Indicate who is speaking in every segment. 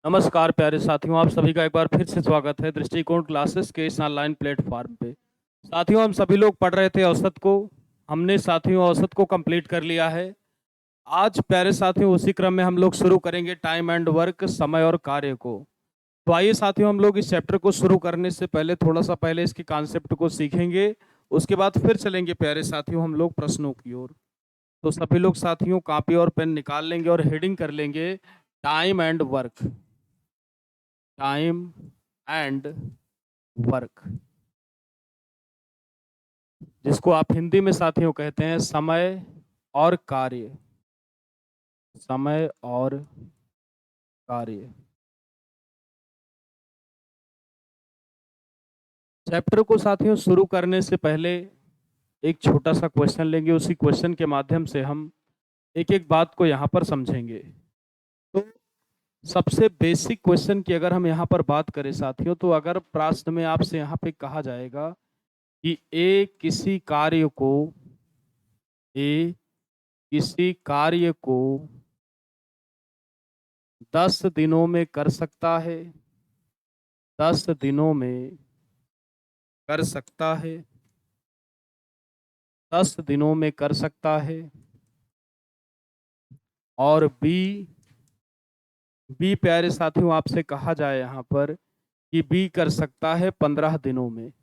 Speaker 1: नमस्कार प्यारे साथियों, आप सभी का एक बार फिर से स्वागत है दृष्टिकोण क्लासेस के इस ऑनलाइन प्लेटफॉर्म पे। साथियों, हम सभी लोग पढ़ रहे थे औसत को। हमने साथियों औसत को कंप्लीट कर लिया है। आज प्यारे साथियों उसी क्रम में हम लोग शुरू करेंगे टाइम एंड वर्क, समय और कार्य को। तो आइए साथियों, हम लोग इस चैप्टर को शुरू करने से पहले थोड़ा सा पहले इसके कॉन्सेप्ट को सीखेंगे। उसके बाद फिर चलेंगे प्यारे साथियों हम लोग प्रश्नों की ओर। तो सभी लोग साथियों कॉपी और पेन निकाल लेंगे और हेडिंग कर लेंगे time and work. Time and work, जिसको आप हिंदी में साथियों कहते हैं समय और कार्य। समय और कार्य। चैप्टर को साथियों शुरू करने से पहले एक छोटा सा क्वेश्चन लेंगे। उसी क्वेश्चन के माध्यम से हम एक एक बात को यहाँ पर समझेंगे। तो सबसे बेसिक क्वेश्चन की अगर हम यहाँ पर बात करें साथियों, तो अगर प्रश्न में आपसे यहाँ पे कहा जाएगा कि ए किसी कार्य को 10 दिनों में कर सकता है, 10 दिनों में कर सकता है, 10 दिनों में कर सकता है। और बी प्यारे साथियों आपसे कहा जाए यहाँ पर कि बी कर सकता है 15 दिनों में।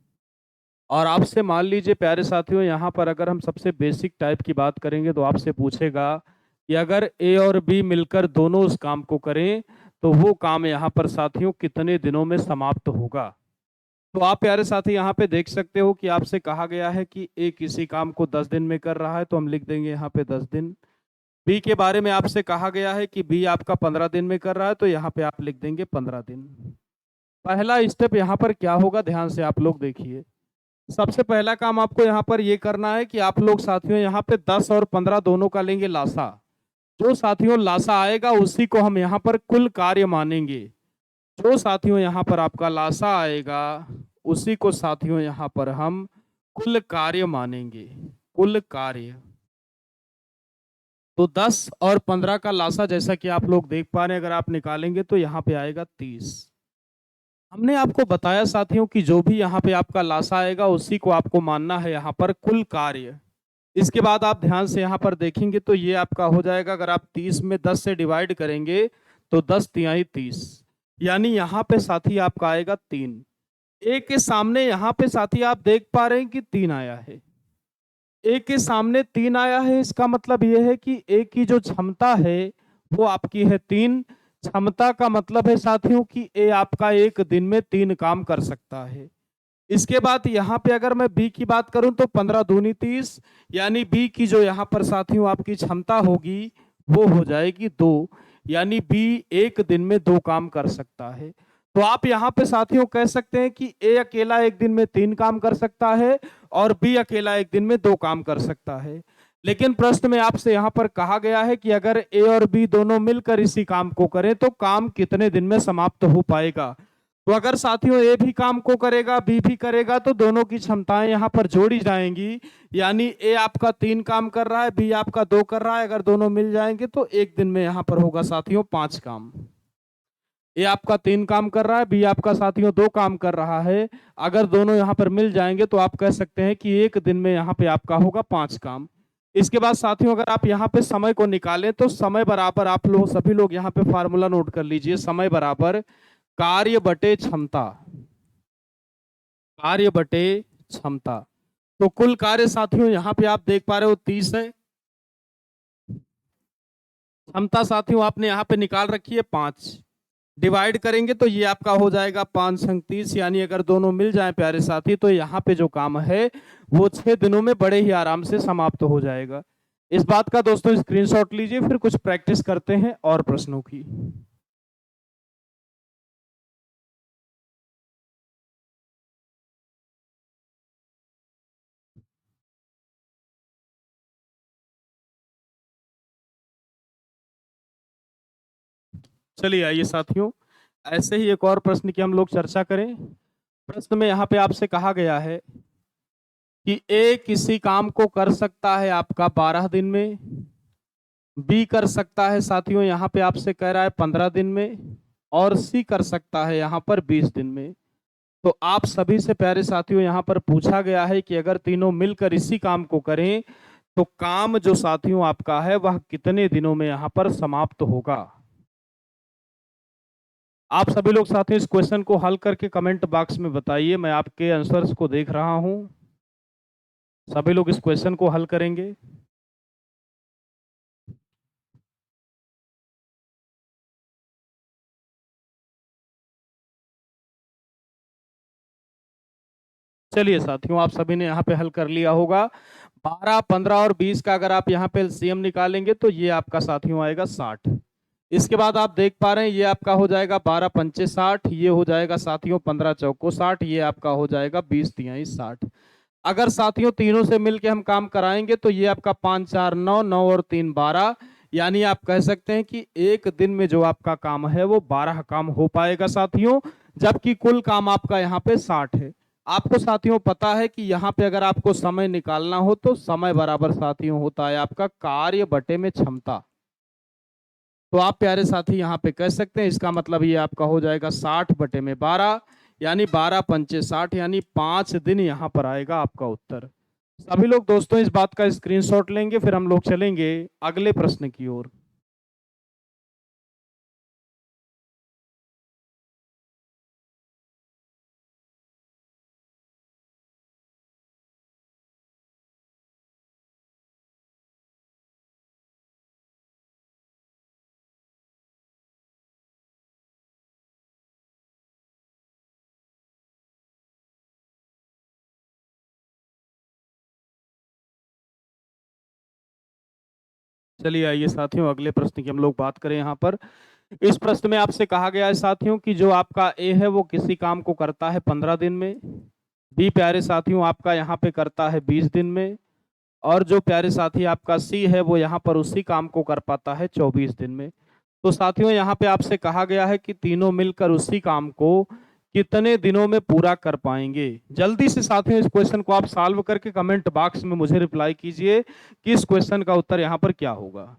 Speaker 1: और आपसे मान लीजिए प्यारे साथियों यहाँ पर अगर हम सबसे बेसिक टाइप की बात करेंगे तो आपसे पूछेगा कि अगर ए और बी मिलकर दोनों उस काम को करें तो वो काम यहाँ पर साथियों कितने दिनों में समाप्त होगा। तो आप प्यारे साथी यहाँ पे देख सकते हो कि आपसे कहा गया है कि ए किसी काम को 10 दिन में कर रहा है, तो हम लिख देंगे यहाँ पे 10 दिन। बी के बारे में आपसे कहा गया है कि बी आपका 15 दिन में कर रहा है, तो यहाँ पे आप लिख देंगे 15 दिन। पहला स्टेप यहाँ पर क्या होगा, ध्यान से आप लोग देखिए। सबसे पहला काम आपको यहाँ पर ये करना है कि आप लोग साथियों यहाँ पे 10 और 15 दोनों का लेंगे लासा। जो साथियों लासा आएगा उसी को हम यहाँ पर कुल कार्य मानेंगे। जो साथियों यहाँ पर आपका लासा आएगा उसी को साथियों यहाँ पर हम कुल कार्य मानेंगे। कुल कार्य। तो 10 और 15 का लासा जैसा कि आप लोग देख पा रहे हैं, अगर आप निकालेंगे तो यहाँ पे आएगा 30। हमने आपको बताया साथियों कि जो भी यहाँ पे आपका लासा आएगा उसी को आपको मानना है यहाँ पर कुल कार्य। इसके बाद आप ध्यान से यहाँ पर देखेंगे तो ये आपका हो जाएगा, अगर आप 30 में 10 से डिवाइड करेंगे तो 10 तिहाई 30, यानी यहाँ पे साथी आपका आएगा 3। ए के सामने यहाँ पे साथी आप देख पा रहे हैं कि 3 आया है। ए के सामने 3 आया है, इसका मतलब यह है कि ए की जो क्षमता है वो आपकी है 3। क्षमता का मतलब है साथियों कि ए आपका एक दिन में 3 काम कर सकता है। इसके बाद यहाँ पे अगर मैं बी की बात करूं तो 15 दूनी 30, यानी बी की जो यहाँ पर साथियों आपकी क्षमता होगी वो हो जाएगी 2, यानी बी एक दिन में 2 काम कर सकता है। तो आप यहाँ पे साथियों कह सकते हैं कि ए अकेला एक दिन में 3 काम कर सकता है और बी अकेला एक दिन में 2 काम कर सकता है। लेकिन प्रश्न में आपसे यहाँ पर कहा गया है कि अगर ए और बी दोनों मिलकर इसी काम को करें तो काम कितने दिन में समाप्त हो पाएगा। तो अगर साथियों ए भी काम को करेगा बी भी करेगा तो दोनों की क्षमताएं यहाँ पर जोड़ी जाएंगी, यानी ए आपका 3 काम कर रहा है, बी आपका 2 कर रहा है। अगर दोनों मिल जाएंगे तो एक दिन में यहाँ पर होगा साथियों 5 काम। ए आपका 3 काम कर रहा है, बी आपका साथियों 2 काम कर रहा है। अगर दोनों यहाँ पर मिल जाएंगे तो आप कह सकते हैं कि एक दिन में यहाँ पे आपका होगा 5 काम। इसके बाद साथियों अगर आप यहाँ पे समय को निकालें तो समय बराबर, आप लोग सभी लोग यहाँ पे फार्मूला नोट कर लीजिए, समय बराबर कार्य बटे क्षमता। कार्य बटे क्षमता। तो कुल कार्य साथियों यहाँ पे आप देख पा रहे हो 30 है। क्षमता साथियों आपने यहाँ पे निकाल रखी है 5। डिवाइड करेंगे तो ये आपका हो जाएगा 5 संग 30, यानी अगर दोनों मिल जाएं प्यारे साथी तो यहाँ पे जो काम है वो 6 दिनों में बड़े ही आराम से समाप्त हो जाएगा। इस बात का दोस्तों स्क्रीनशॉट लीजिए, फिर कुछ प्रैक्टिस करते हैं और प्रश्नों की। चलिए आइए साथियों, ऐसे ही एक और प्रश्न की हम लोग चर्चा करें। प्रश्न में यहाँ पे आपसे कहा गया है कि ए किसी काम को कर सकता है आपका 12 दिन में, बी कर सकता है साथियों यहाँ पे आपसे कह रहा है 15 दिन में, और सी कर सकता है यहाँ पर 20 दिन में। तो आप सभी से प्यारे साथियों यहाँ पर पूछा गया है कि अगर तीनों मिलकर इसी काम को करें तो काम जो साथियों आपका है वह कितने दिनों में यहाँ पर समाप्त होगा। आप सभी लोग साथियों इस क्वेश्चन को हल करके कमेंट बॉक्स में बताइए। मैं आपके आंसर्स को देख रहा हूं। सभी लोग इस क्वेश्चन को हल करेंगे। चलिए साथियों, आप सभी ने यहाँ पे हल कर लिया होगा। 12, 15 और 20 का अगर आप यहाँ पे एलसीएम निकालेंगे तो ये आपका साथियों आएगा 60। इसके बाद आप देख पा रहे हैं ये आपका हो जाएगा 12 पंचे 60, ये हो जाएगा साथियों 15 चौको 60, ये आपका हो जाएगा 20 तिहाई 60। अगर साथियों तीनों से मिलके हम काम कराएंगे तो ये आपका 5 4 9, 9 और 3 12, यानी आप कह सकते हैं कि एक दिन में जो आपका काम है वो 12 काम हो पाएगा साथियों, जबकि कुल काम आपका यहाँ पे 60 है। आपको साथियों पता है कि यहाँ पे अगर आपको समय निकालना हो तो समय बराबर साथियों होता है आपका कार्य बटे में क्षमता। तो आप प्यारे साथी यहाँ पे कह सकते हैं इसका मतलब ये आपका हो जाएगा 60 बटे में 12, यानी 12 पंचे 60, यानी 5 दिन यहाँ पर आएगा आपका उत्तर। सभी लोग दोस्तों इस बात का स्क्रीनशॉट लेंगे, फिर हम लोग चलेंगे अगले प्रश्न की ओर। चलिए आइए साथियों अगले प्रश्न की हम लोग बात करें यहाँ पर। इस प्रश्न में आपसे कहा गया है साथियों कि जो आपका ए है वो किसी काम को करता है 15 दिन में, बी प्यारे साथियों आपका यहाँ पे करता है 20 दिन में, और जो प्यारे साथी आपका सी है वो यहाँ पर उसी काम को कर पाता है 24 दिन में। तो साथियों यहाँ पे आपसे कहा गया है कि तीनों मिलकर उसी काम को कितने दिनों में पूरा कर पाएंगे। जल्दी से साथियों इस क्वेश्चन को आप सॉल्व करके कमेंट बॉक्स में मुझे रिप्लाई कीजिए कि इस क्वेश्चन का उत्तर यहाँ पर क्या होगा।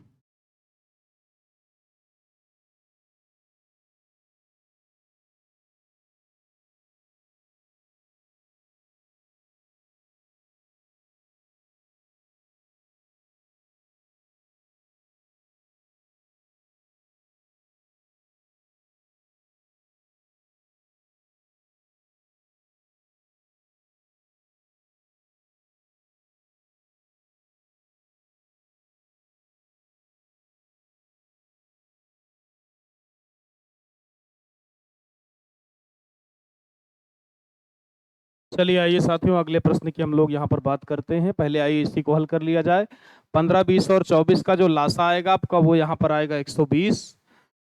Speaker 1: चलिए आइए साथियों अगले प्रश्न की हम लोग यहाँ पर बात करते हैं। पहले आइए इसी को हल कर लिया जाए। 15, 20 और 24 का जो लासा आएगा आपका वो यहाँ पर आएगा 120।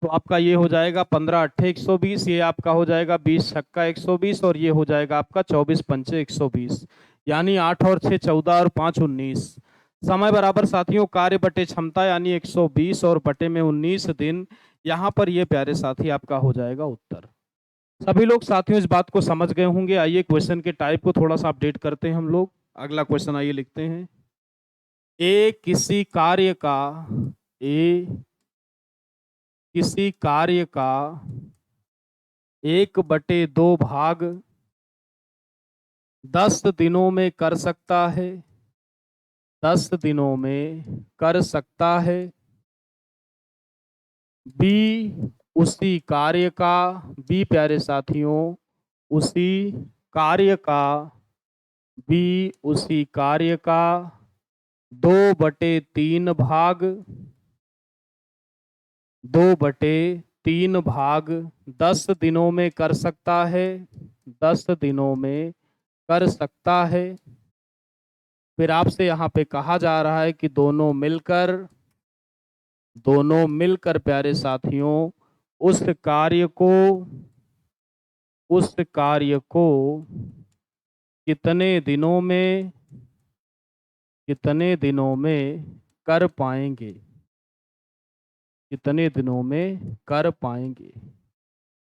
Speaker 1: तो आपका ये हो जाएगा 15 अट्ठे 120, ये आपका हो जाएगा 20 छक्का 120, और ये हो जाएगा आपका 24 पंचे 120, यानी 8 और 6 14 और 5 19। समय बराबर साथियों कार्य बटे क्षमता, यानी 120 और बटे में 19 दिन। यहाँ पर ये प्यारे साथी आपका हो जाएगा उत्तर। सभी लोग साथियों इस बात को समझ गए होंगे। आइए क्वेश्चन के टाइप को थोड़ा सा अपडेट करते हैं हम लोग। अगला क्वेश्चन आइए लिखते हैं। ए किसी कार्य का ए किसी कार्य का 1/2 भाग 10 दिनों में कर सकता है, 10 दिनों में कर सकता है। बी उसी कार्य का, बी प्यारे साथियों उसी कार्य का, बी उसी कार्य का 2/3 भाग, 2/3 भाग 10 दिनों में कर सकता है, 10 दिनों में कर सकता है। फिर आपसे यहाँ पे कहा जा रहा है कि दोनों मिलकर प्यारे साथियों उस कार्य को कितने दिनों में कर पाएंगे, कितने दिनों में कर पाएंगे।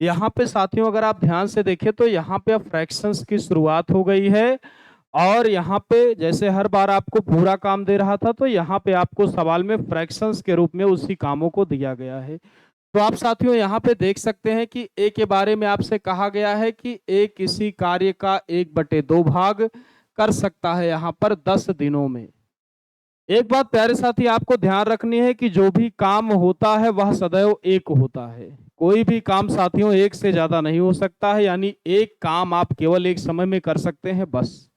Speaker 1: यहाँ पे साथियों अगर आप ध्यान से देखें तो यहाँ पे अब फ्रैक्शंस की शुरुआत हो गई है, और यहाँ पे जैसे हर बार आपको पूरा काम दे रहा था तो यहाँ पे आपको सवाल में फ्रैक्शंस के रूप में उसी कामों को दिया गया है। तो आप साथियों यहाँ पे देख सकते हैं कि ए के बारे में आपसे कहा गया है कि ए किसी कार्य का 1/2 भाग कर सकता है यहाँ पर 10 दिनों में। एक बात प्यारे साथी आपको ध्यान रखनी है कि जो भी काम होता है वह सदैव एक होता है। कोई भी काम साथियों एक से ज़्यादा नहीं हो सकता है, यानी एक काम आप केवल एक समय में कर सकते हैं बस।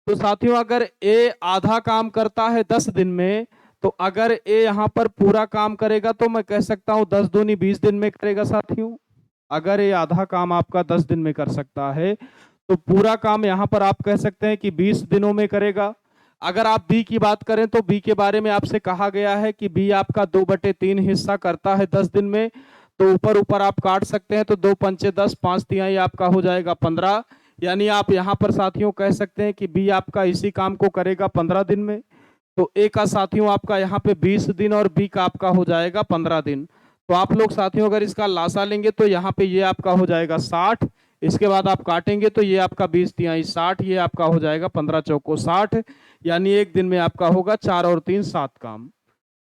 Speaker 1: तो साथियों अगर ए आधा काम करता है 10 दिन में, तो अगर ए यहाँ पर पूरा काम करेगा तो मैं कह सकता हूँ 10 दूनी 20 दिन में करेगा साथियों। अगर ये आधा काम आपका 10 दिन में कर सकता है, तो पूरा काम यहाँ पर आप कह सकते हैं कि 20 दिनों में करेगा। अगर आप बी की बात करें तो बी के बारे में आपसे कहा गया है कि बी आपका 2/3 हिस्सा करता है 10 दिन में, तो ऊपर ऊपर आप काट सकते हैं, तो 2 पंचे 10, 5 तिहाई आपका हो जाएगा 15। यानी आप यहाँ पर साथियों कह सकते हैं कि बी आपका इसी काम को करेगा 15 दिन में। तो ए का साथियों आपका यहाँ पे 20 दिन और बी का आपका हो जाएगा 15 दिन। तो आप लोग साथियों अगर इसका लासा लेंगे तो यहाँ पे ये आपका हो जाएगा 60। इसके बाद आप काटेंगे तो ये आपका 20 तिहाई 60, ये आपका हो जाएगा 15 चौको 60। यानी एक दिन में आपका होगा 4 और 3 7 काम।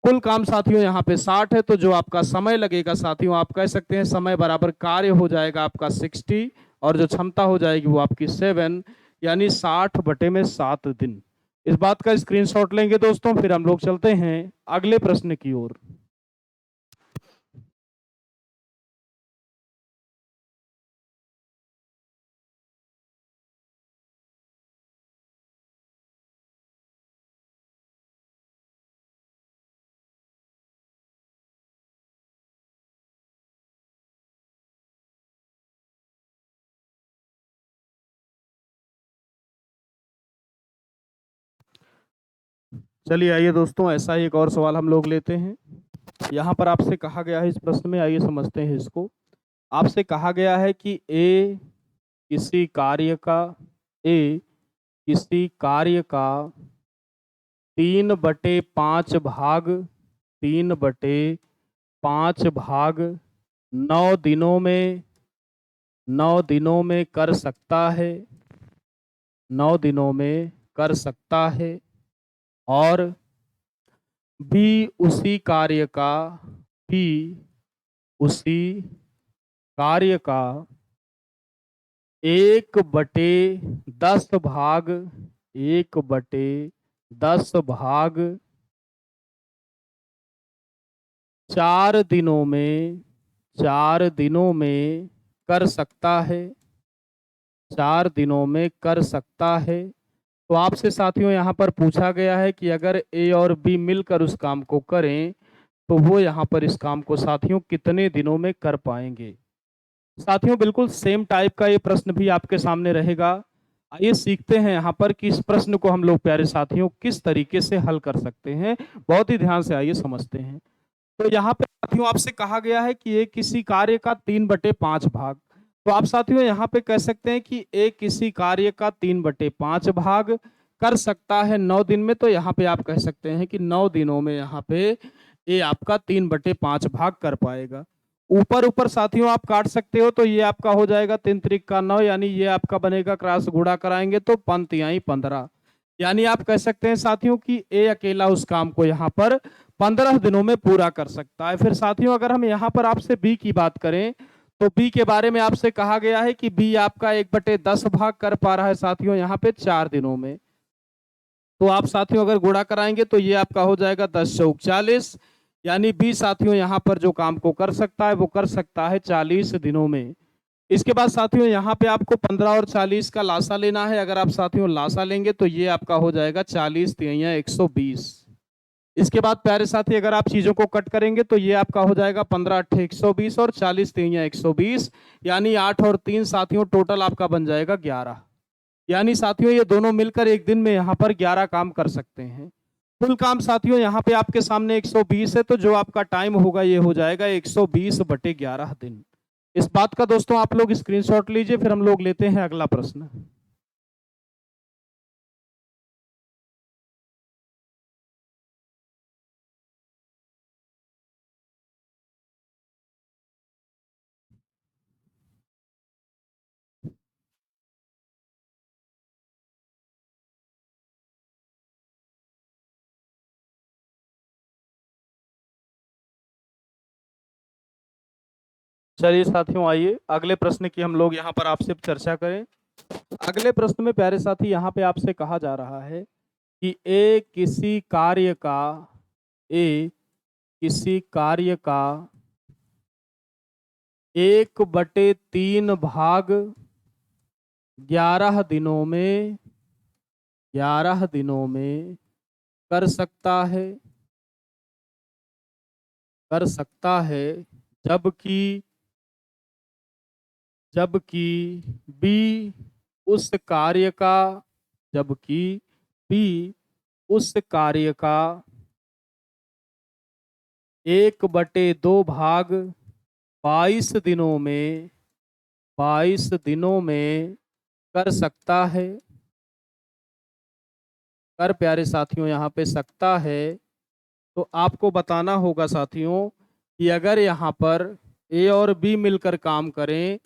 Speaker 1: कुल काम साथियों यहाँ पे 60 है, तो जो आपका समय लगेगा साथियों आप कह सकते हैं समय बराबर कार्य हो जाएगा आपका 60, और जो क्षमता हो जाएगी वो आपकी 7, यानी 60/7 दिन। इस बात का स्क्रीनशॉट लेंगे दोस्तों, फिर हम लोग चलते हैं अगले प्रश्न की ओर। चलिए आइए दोस्तों, ऐसा ही एक और सवाल हम लोग लेते हैं। यहाँ पर आपसे कहा गया है इस प्रश्न में, आइए समझते हैं इसको। आपसे कहा गया है कि किसी कार्य का ए किसी कार्य का 3/5 भाग 3/5 भाग 9 दिनों में 9 दिनों में कर सकता है, 9 दिनों में कर सकता है, और बी उसी कार्य का बी उसी कार्य का 1/10 भाग 1/10 भाग 4 दिनों में कर सकता है, 4 दिनों में कर सकता है। तो आपसे साथियों यहाँ पर पूछा गया है कि अगर ए और बी मिलकर उस काम को करें तो वो यहाँ पर इस काम को साथियों कितने दिनों में कर पाएंगे। साथियों बिल्कुल सेम टाइप का ये प्रश्न भी आपके सामने रहेगा। आइए सीखते हैं यहाँ पर कि इस प्रश्न को हम लोग प्यारे साथियों किस तरीके से हल कर सकते हैं। बहुत ही ध्यान से आइए समझते हैं। तो यहाँ पे साथियों आपसे कहा गया है कि एक किसी कार्य का 3/5 भाग। तो आप साथियों यहाँ पे कह सकते हैं कि एक किसी कार्य का 3/5 भाग कर सकता है 9 दिन में। तो यहाँ पे आप कह सकते हैं कि 9 दिनों में यहाँ पे ये आपका 3/5 भाग कर पाएगा। ऊपर ऊपर साथियों आप काट सकते हो, तो ये आपका हो जाएगा 3 त्रिक का 9, यानी ये आपका बनेगा क्रॉस गुणा कराएंगे तो 5 तिहाई 15। यानी आप कह सकते हैं साथियों कि ए अकेला उस काम को यहाँ पर 15 दिनों में पूरा कर सकता है। फिर साथियों अगर हम यहाँ पर आपसे बी की बात करें तो बी के बारे में आपसे कहा गया है कि बी आपका 1/10 भाग कर पा रहा है साथियों यहाँ पे 4 दिनों में। तो आप साथियों अगर गुणा कराएंगे तो ये आपका हो जाएगा 10 चौक 40, यानी बी साथियों यहाँ पर जो काम को कर सकता है वो कर सकता है 40 दिनों में। इसके बाद साथियों यहाँ पे आपको 15 और 40 का लासा लेना है। अगर आप साथियों लासा लेंगे तो ये आपका हो जाएगा 40 तिहैया 120। इसके बाद प्यारे साथी अगर आप चीजों को कट करेंगे तो ये आपका हो जाएगा 15 अट्ठे 120 और 40 तिहैया 120, यानी 8 और 3 साथियों टोटल आपका बन जाएगा 11। यानी साथियों ये दोनों मिलकर एक दिन में यहाँ पर 11 काम कर सकते हैं। कुल काम साथियों यहाँ पे आपके सामने 120 है, तो जो आपका टाइम होगा ये हो जाएगा 120/11 दिन। इस बात का दोस्तों आप लोग स्क्रीनशॉट लीजिए, फिर हम लोग लेते हैं अगला प्रश्न। चलिए साथियों, आइए अगले प्रश्न की हम लोग यहाँ पर आपसे चर्चा करें। अगले प्रश्न में प्यारे साथी यहाँ पे आपसे कहा जा रहा है कि ए किसी कार्य का 1/3 भाग 11 दिनों में 11 दिनों में कर सकता है जबकि जबकि बी उस कार्य का जबकि बी उस कार्य का 1/2 भाग 22 दिनों में कर सकता है। कर प्यारे साथियों यहाँ पे सकता है, तो आपको बताना होगा साथियों कि अगर यहाँ पर ए और बी मिलकर काम करें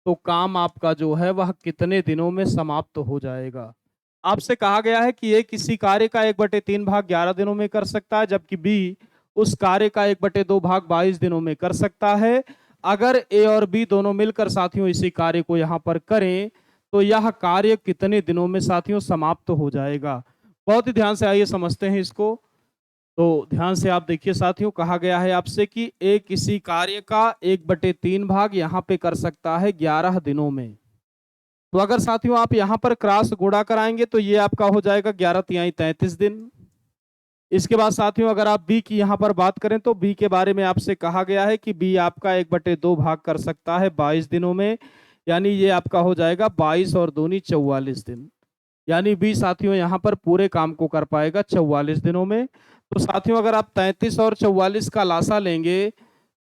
Speaker 1: तो काम आपका जो है वह कितने दिनों में समाप्त हो जाएगा। आपसे कहा गया है कि ए किसी कार्य का 1/3 भाग 11 दिनों में कर सकता है, जबकि बी उस कार्य का 1/2 भाग 22 दिनों में कर सकता है। अगर ए और बी दोनों मिलकर साथियों इसी कार्य को यहाँ पर करें तो यह कार्य कितने दिनों में साथियों समाप्त हो जाएगा। बहुत ही ध्यान से आइए समझते हैं इसको। तो ध्यान से आप देखिए साथियों, कहा गया है आपसे कि ए किसी कार्य का 1/3 भाग यहाँ पे कर सकता है 11 दिनों में। तो अगर साथियों आप यहाँ पर क्रॉस गुणा कराएंगे तो ये आपका हो जाएगा 11 तिहाई 33 दिन। इसके बाद साथियों अगर आप बी की यहाँ पर बात करें तो बी के बारे में आपसे कहा गया है कि बी आपका 1/2 भाग कर सकता है 22 दिनों में, यानी ये आपका हो जाएगा 22 और दूनी 44 दिन। यानी बी साथियों यहाँ पर पूरे काम को कर पाएगा 44 दिनों में। तो साथियों अगर आप 33 और 44 का लासा लेंगे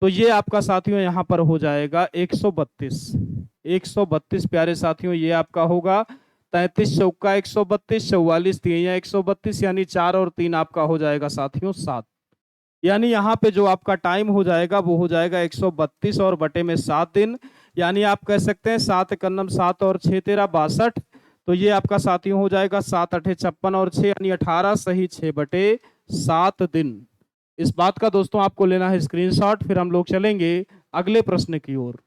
Speaker 1: तो ये आपका साथियों यहाँ पर हो जाएगा 132। 132 प्यारे साथियों ये आपका होगा। 33 चौका 132, 44 तिहैया 132, यानी 4 और 3 आपका हो जाएगा साथियों 7। यानी यहाँ पे जो आपका टाइम हो जाएगा वो हो जाएगा 132 और बटे में 7 दिन। यानी आप कह सकते हैं 7 कन्नम 7 और 6 तेरा 62। तो ये आपका साथियों हो जाएगा 7 अठे 56 और 6 यानी 18 सही 6/7 दिन। इस बात का दोस्तों आपको लेना है स्क्रीनशॉट, फिर हम लोग चलेंगे अगले प्रश्न की ओर।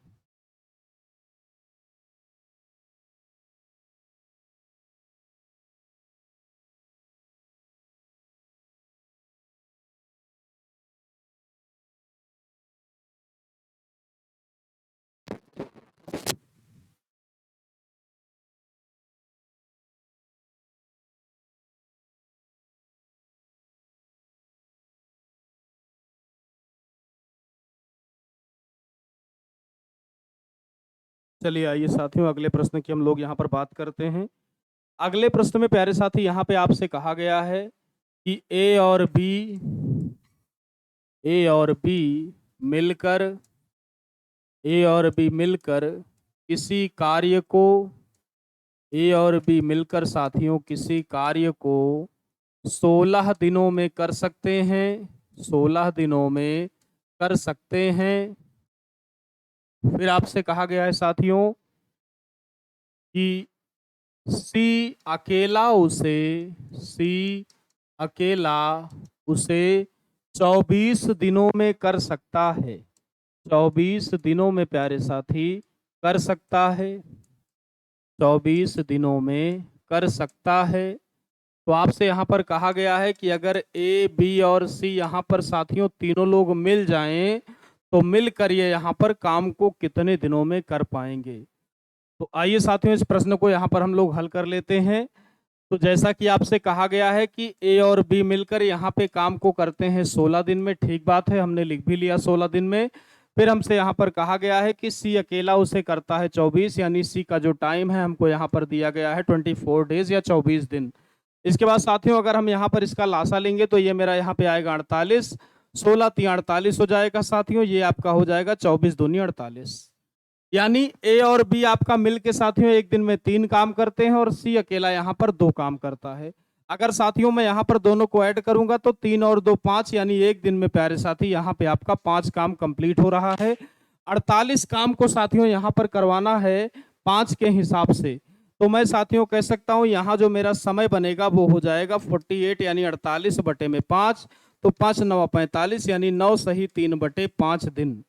Speaker 1: चलिए आइए साथियों अगले प्रश्न की हम लोग यहाँ पर बात करते हैं। अगले प्रश्न में प्यारे साथी यहाँ पे आपसे कहा गया है कि ए और बी मिलकर ए और बी मिलकर किसी कार्य को ए और बी मिलकर साथियों किसी कार्य को 16 दिनों में कर सकते हैं। 16 दिनों में कर सकते हैं। फिर आपसे कहा गया है साथियों कि सी अकेला उसे 24 दिनों में कर सकता है। 24 दिनों में प्यारे साथी कर सकता है। 24 दिनों में कर सकता है। तो आपसे यहाँ पर कहा गया है कि अगर ए बी और सी यहाँ पर साथियों तीनों लोग मिल जाएं तो मिलकर ये यहाँ पर काम को कितने दिनों में कर पाएंगे। तो आइए साथियों इस प्रश्न को यहाँ पर हम लोग हल कर लेते हैं। तो जैसा कि आपसे कहा गया है कि ए और बी मिलकर यहाँ पे काम को करते हैं 16 दिन में, ठीक बात है, हमने लिख भी लिया 16 दिन में। फिर हमसे यहाँ पर कहा गया है कि सी अकेला उसे करता है 24, यानी सी का जो टाइम है हमको यहाँ पर दिया गया है 24 डेज या 24 दिन। इसके बाद साथियों अगर हम यहाँ पर इसका लासा लेंगे तो ये मेरा यहाँ पे आएगा 48, 16 3 48 हो जाएगा साथियों। ये आपका हो जाएगा 24 दूनी 48। यानी ए और बी आपका मिल के साथियों एक दिन में 3 काम करते हैं और सी अकेला यहाँ पर 2 काम करता है। अगर साथियों मैं यहाँ पर दोनों को ऐड करूंगा तो 3 और 2 5, यानी एक दिन में प्यारे साथी यहाँ पे आपका 5 काम कंप्लीट हो रहा है। 48 काम को साथियों यहाँ पर करवाना है 5 के हिसाब से। तो मैं साथियों कह सकता हूँ यहाँ जो मेरा समय बनेगा वो हो जाएगा 48, यानी 48 बटे में 5। तो 5 9 45, यानी 9 सही 3/5 दिन।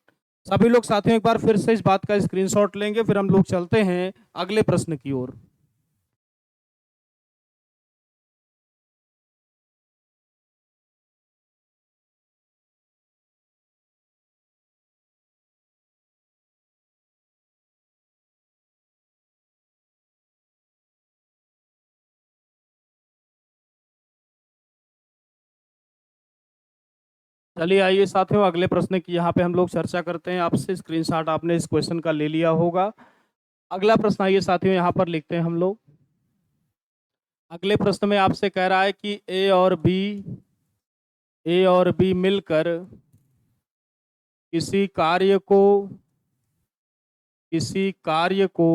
Speaker 1: सभी लोग साथियों एक बार फिर से इस बात का स्क्रीनशॉट लेंगे, फिर हम लोग चलते हैं अगले प्रश्न की ओर। चलिए आइए साथियों, अगले प्रश्न की यहाँ पे हम लोग चर्चा करते हैं। आपसे स्क्रीनशॉट आपने इस क्वेश्चन का ले लिया होगा। अगला प्रश्न आइए साथियों यहाँ पर लिखते हैं हम लोग। अगले प्रश्न में आपसे कह रहा है कि ए और बी मिलकर किसी कार्य को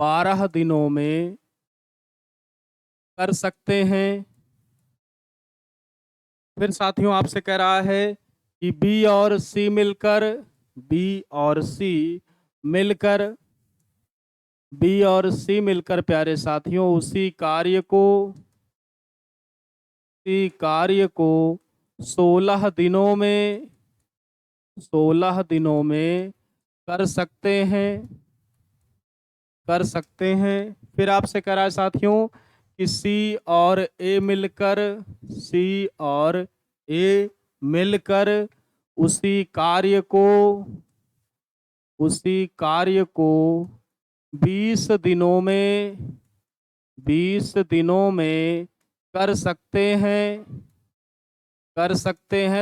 Speaker 1: 12 दिनों में कर सकते हैं। फिर साथियों आपसे कह रहा है कि बी और सी मिलकर प्यारे साथियों उसी कार्य को 16 दिनों में कर सकते हैं। फिर आपसे कह रहा है साथियों कि सी और ए मिलकर उसी कार्य को 20 दिनों में कर सकते हैं।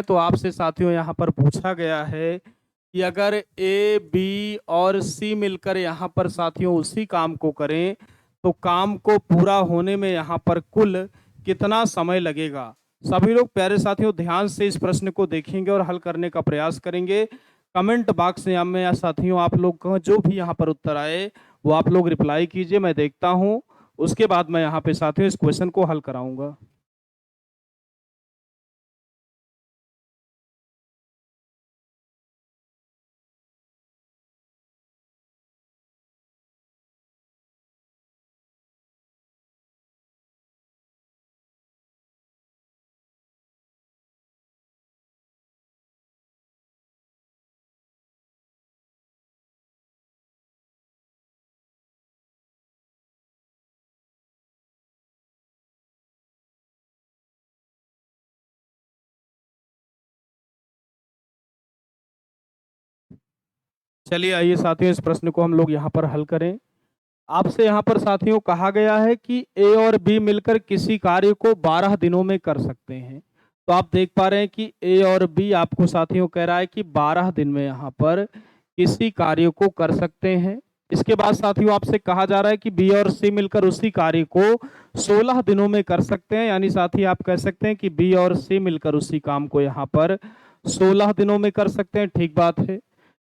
Speaker 1: तो आपसे साथियों यहाँ पर पूछा गया है कि अगर ए बी और सी मिलकर यहाँ पर साथियों उसी काम को करें तो काम को पूरा होने में यहाँ पर कुल कितना समय लगेगा। सभी लोग प्यारे साथियों ध्यान से इस प्रश्न को देखेंगे और हल करने का प्रयास करेंगे। कमेंट बॉक्स में या साथियों आप लोग का जो भी यहाँ पर उत्तर आए वो आप लोग रिप्लाई कीजिए, मैं देखता हूँ। उसके बाद मैं यहाँ पे साथियों इस क्वेश्चन को हल कराऊंगा। चलिए आइए साथियों इस प्रश्न को हम लोग यहाँ पर हल करें। आपसे यहाँ पर साथियों कहा गया है कि ए और बी मिलकर किसी कार्य को 12 दिनों में कर सकते हैं। तो आप देख पा रहे हैं कि ए और बी आपको साथियों कह रहा है कि 12 दिन में यहाँ पर किसी कार्य को कर सकते हैं। इसके बाद साथियों आपसे कहा जा रहा है कि बी और सी मिलकर उसी कार्य को 16 दिनों में कर सकते हैं। यानी साथी आप कह सकते हैं कि बी और सी मिलकर उसी काम को यहाँ पर 16 दिनों में कर सकते हैं। ठीक बात है।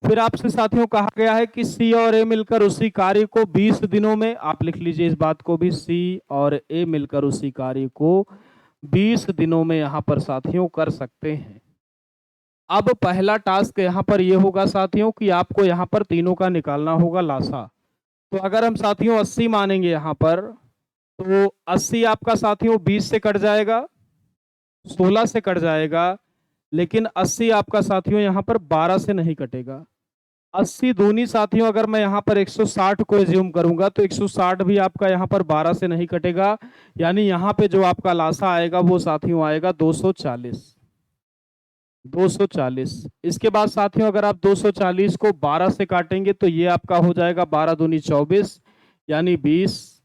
Speaker 1: फिर आपसे साथियों कहा गया है कि सी और ए मिलकर उसी कार्य को 20 दिनों में, आप लिख लीजिए इस बात को भी, सी और ए मिलकर उसी कार्य को 20 दिनों में यहाँ पर साथियों कर सकते हैं। अब पहला टास्क यहाँ पर ये होगा साथियों कि आपको यहाँ पर तीनों का निकालना होगा लासा। तो अगर हम साथियों 80 मानेंगे यहाँ पर, तो 80 आपका साथियों 20 से कट जाएगा, 16 से कट जाएगा, लेकिन 80 आपका साथियों यहाँ पर 12 से नहीं कटेगा। 80 दूनी साथियों अगर मैं यहाँ पर 160 को एज्यूम करूंगा तो 160 भी आपका यहाँ पर 12 से नहीं कटेगा। यानी यहाँ पे जो आपका लासा आएगा वो साथियों आएगा 240। इसके बाद साथियों अगर आप 240 को 12 से काटेंगे तो ये आपका हो जाएगा 12 दूनी 24 यानी 20।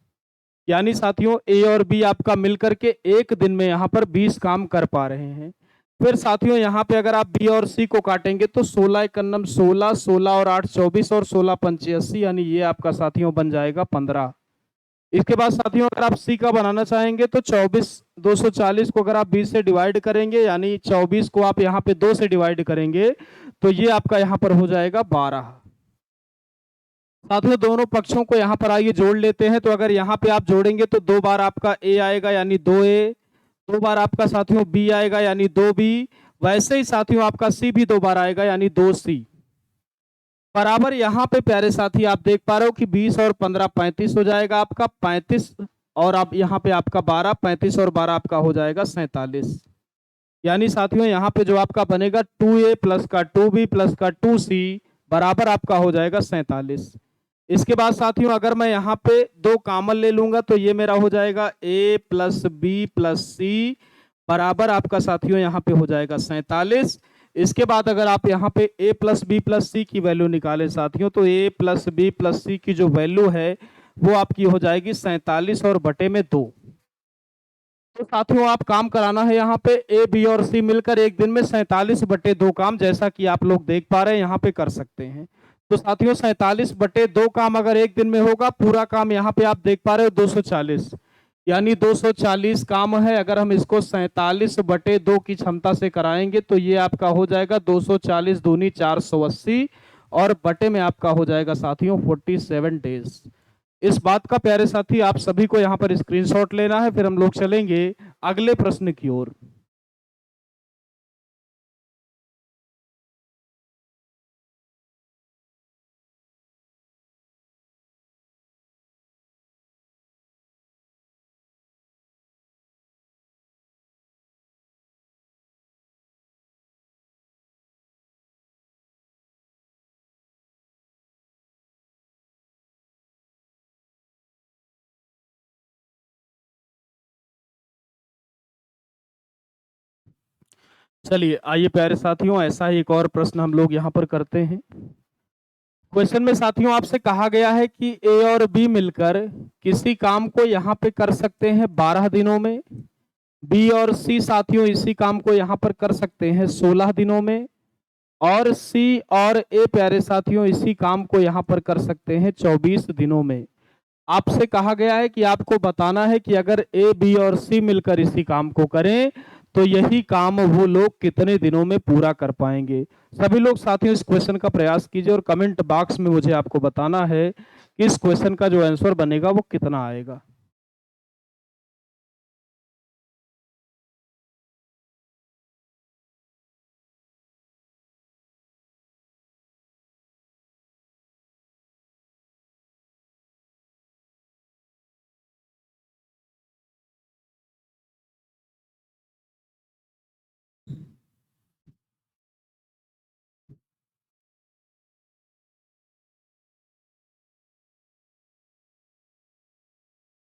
Speaker 1: यानी साथियों ए और बी आपका मिलकर के एक दिन में यहाँ पर 20 काम कर पा रहे हैं। फिर साथियों यहाँ पे अगर आप बी और सी को काटेंगे तो 16 एकन्नम 16, 16 और 8 24 और 16 पंचे 80, यानी ये आपका साथियों बन जाएगा 15। इसके बाद साथियों अगर आप सी का बनाना चाहेंगे तो 24 240 को अगर आप 20 से डिवाइड करेंगे, यानी 24 को आप यहाँ पे 2 से डिवाइड करेंगे तो ये आपका यहाँ पर हो जाएगा 12। साथियों दोनों पक्षों को यहाँ पर आइए जोड़ लेते हैं। तो अगर यहाँ पे आप जोड़ेंगे तो 2 बार आपका ए आएगा यानी 2a, 2 बार आपका साथियों बी आएगा यानी 2b, वैसे ही साथियों आपका सी भी 2 बार आएगा यानी 2c बराबर। यहाँ पे प्यारे साथी आप देख पा रहे हो कि 20 और 15 35 हो जाएगा आपका 35, और आप यहाँ पे आपका 12, 35 और 12 आपका हो जाएगा 47। यानी साथियों यहाँ पे जो आपका बनेगा 2a प्लस का 2b प्लस का 2c बराबर आपका हो जाएगा 47। इसके बाद साथियों अगर मैं यहाँ पे दो कॉमन ले लूंगा तो ये मेरा हो जाएगा a प्लस बी प्लस सी बराबर आपका साथियों यहाँ पे हो जाएगा 47। इसके बाद अगर आप यहाँ पे a प्लस बी प्लस सी की वैल्यू निकालें साथियों तो a प्लस बी प्लस सी की जो वैल्यू है वो आपकी हो जाएगी 47 और बटे में 2। तो साथियों आप काम कराना है यहाँ पे ए बी और सी मिलकर एक दिन में 47/2 काम, जैसा कि आप लोग देख पा रहे हैं यहाँ पे कर सकते हैं। तो साथियों 47/2 काम अगर एक दिन में होगा, पूरा काम यहाँ पे आप देख पा रहे हो 240, यानी 240 काम है। अगर हम इसको 47/2 की क्षमता से कराएंगे तो ये आपका हो जाएगा 240 दूनी 480 और बटे में आपका हो जाएगा साथियों 47 डेज। इस बात का प्यारे साथी आप सभी को यहाँ पर स्क्रीनशॉट लेना है, फिर हम लोग चलेंगे अगले प्रश्न की ओर। चलिए आइए प्यारे साथियों, ऐसा ही एक और प्रश्न हम लोग यहाँ पर करते हैं। क्वेश्चन में साथियों आपसे कहा गया है कि ए और बी मिलकर किसी काम को यहाँ पे कर सकते हैं 12 दिनों में, बी और सी साथियों इसी काम को यहाँ पर कर सकते हैं 16 दिनों में, और सी और ए प्यारे साथियों इसी काम को यहाँ पर कर सकते हैं 24 दिनों में। आपसे कहा गया है कि आपको बताना है कि अगर ए बी और सी मिलकर इसी काम को करें तो यही काम वो लोग कितने दिनों में पूरा कर पाएंगे। सभी लोग साथियों इस क्वेश्चन का प्रयास कीजिए और कमेंट बॉक्स में मुझे आपको बताना है कि इस क्वेश्चन का जो आंसर बनेगा वो कितना आएगा।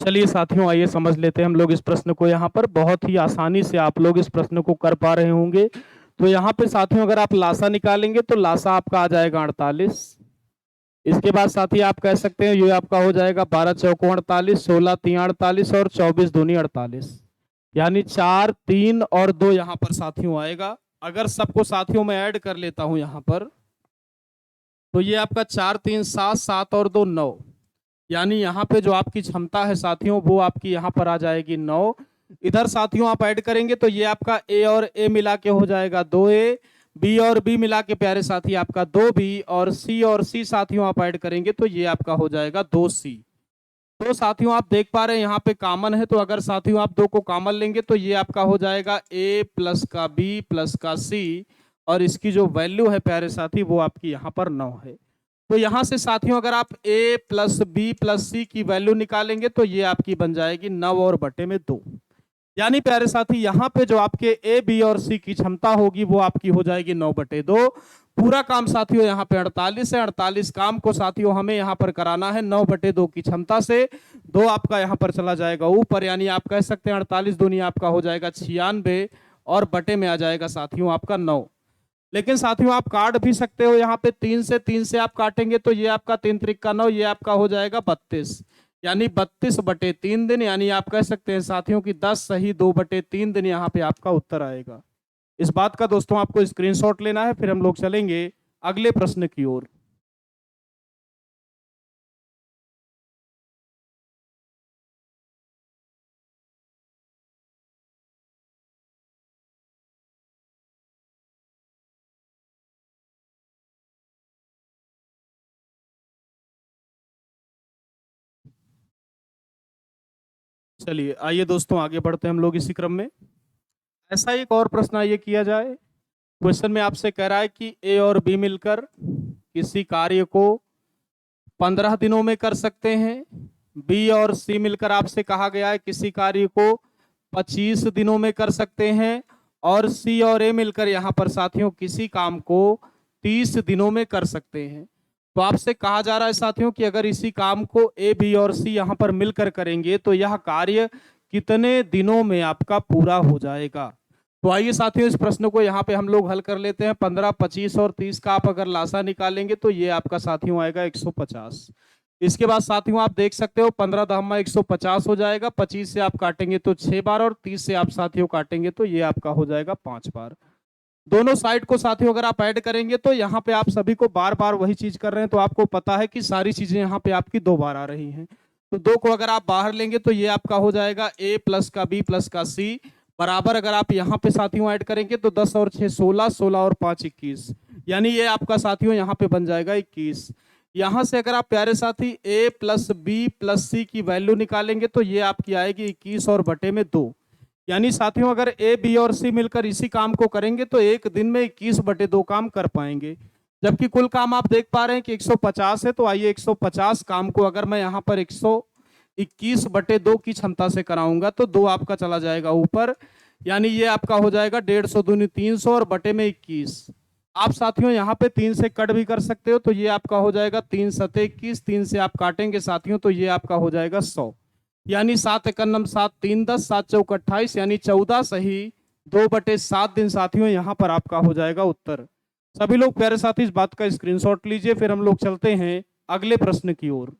Speaker 1: चलिए साथियों आइए समझ लेते हैं हम लोग इस प्रश्न को। यहाँ पर बहुत ही आसानी से आप लोग इस प्रश्न को कर पा रहे होंगे। तो यहाँ पे साथियों अगर आप लासा निकालेंगे तो लासा आपका आ जाएगा 48। इसके बाद साथी आप कह सकते हैं ये आपका हो जाएगा 12 चौको 48, 16 तीन 48 और 24 दूनी 48, यानी 4 3 और 2 यहाँ पर साथियों आएगा। अगर सबको साथियों में ऐड कर लेता हूं यहाँ पर तो ये आपका 4 3 7 7 और 2 9, यानी यहाँ पे जो आपकी क्षमता है साथियों वो आपकी यहाँ पर आ जाएगी 9। इधर साथियों आप ऐड करेंगे तो ये आपका ए और ए मिला के हो जाएगा 2a, बी और बी मिला के प्यारे साथी आपका 2b, और सी साथियों आप ऐड करेंगे तो ये आपका हो जाएगा 2c। तो साथियों आप देख पा रहे हैं यहाँ पे कॉमन है, तो अगर साथियों आप दो को कॉमन लेंगे तो ये आपका हो जाएगा a प्लस का b प्लस का c, और इसकी जो वैल्यू है प्यारे साथी वो आपकी यहाँ पर 9 है। तो यहाँ से साथियों अगर आप a प्लस बी प्लस सी की वैल्यू निकालेंगे तो ये आपकी बन जाएगी 9 और बटे में 2, यानी प्यारे साथी यहाँ पे जो आपके ए बी और सी की क्षमता होगी वो आपकी हो जाएगी 9/2। पूरा काम साथियों यहाँ पे 48 है। 48 काम को साथियों हमें यहाँ पर कराना है 9/2 की क्षमता से। 2 आपका यहाँ पर चला जाएगा ऊपर, यानी आप कह सकते हैं 48 दूनी आपका हो जाएगा 96 और बटे में आ जाएगा साथियों आपका 9। लेकिन साथियों आप काट भी सकते हो, यहाँ पे 3 से आप काटेंगे तो ये आपका 3 त्रिक का 9, ये आपका हो जाएगा 32, यानी 32/3 दिन, यानी आप कह सकते हैं साथियों की 10 सही 2/3 दिन यहाँ पे आपका उत्तर आएगा। इस बात का दोस्तों आपको स्क्रीनशॉट लेना है, फिर हम लोग चलेंगे अगले प्रश्न की ओर। चलिए आइए दोस्तों आगे बढ़ते हैं हम लोग इसी क्रम में। ऐसा एक और प्रश्न आइए किया जाए। क्वेश्चन में आपसे कह रहा है कि ए और बी मिलकर किसी कार्य को 15 दिनों में कर सकते हैं, बी और सी मिलकर आपसे कहा गया है किसी कार्य को 25 दिनों में कर सकते हैं, और सी और ए मिलकर यहाँ पर साथियों किसी काम को 30 दिनों में कर सकते हैं। तो आपसे कहा जा रहा है साथियों कि अगर इसी काम को ए बी और सी यहाँ पर मिलकर करेंगे तो यह कार्य कितने दिनों में आपका पूरा हो जाएगा। तो आइए साथियों इस प्रश्न को यहाँ पे हम लोग हल कर लेते हैं। 15, 25 और 30 का आप अगर लासा निकालेंगे तो ये आपका साथियों आएगा 150। इसके बाद साथियों आप देख सकते हो 15 दहमा 150 हो जाएगा। 25 से आप काटेंगे तो 6 बार और 30 से आप साथियों काटेंगे तो ये आपका हो जाएगा 5 बार। दोनों साइड को साथियों अगर आप ऐड करेंगे तो यहाँ पे आप सभी को बार बार वही चीज कर रहे हैं, तो आपको पता है कि सारी चीजें यहाँ पे आपकी 2 बार आ रही हैं। तो 2 को अगर आप बाहर लेंगे तो ये आपका हो जाएगा a प्लस का b प्लस का c बराबर, अगर आप यहाँ पे साथियों ऐड करेंगे तो 10 और 6 16, 16 और 5 21, यानी ये आपका साथियों यहाँ पे बन जाएगा 21। यहाँ से अगर आप प्यारे साथी a प्लस बी प्लस सी की वैल्यू निकालेंगे तो ये आपकी आएगी 21 और बटे में 2, यानी साथियों अगर ए बी और सी मिलकर इसी काम को करेंगे तो एक दिन में 21 बटे 2 काम कर पाएंगे। जबकि कुल काम आप देख पा रहे हैं कि 150 है, तो आइए 150 काम को अगर मैं यहाँ पर 121 बटे 2 की क्षमता से कराऊंगा तो 2 आपका चला जाएगा ऊपर, यानी ये आपका हो जाएगा 150 दूनी 300 और बटे में 21। आप साथियों यहाँ पे 3 से कट भी कर सकते हो, तो ये आपका हो जाएगा 3 सते 21, 3 से आप काटेंगे साथियों तो ये आपका हो जाएगा 100, यानी 7 एकन्नम 7 3 10, 7 चौक 28, यानी 14 सही 2/7 दिन साथियों यहाँ पर आपका हो जाएगा उत्तर। सभी लोग प्यारे साथी इस बात का स्क्रीनशॉट लीजिए, फिर हम लोग चलते हैं अगले प्रश्न की ओर।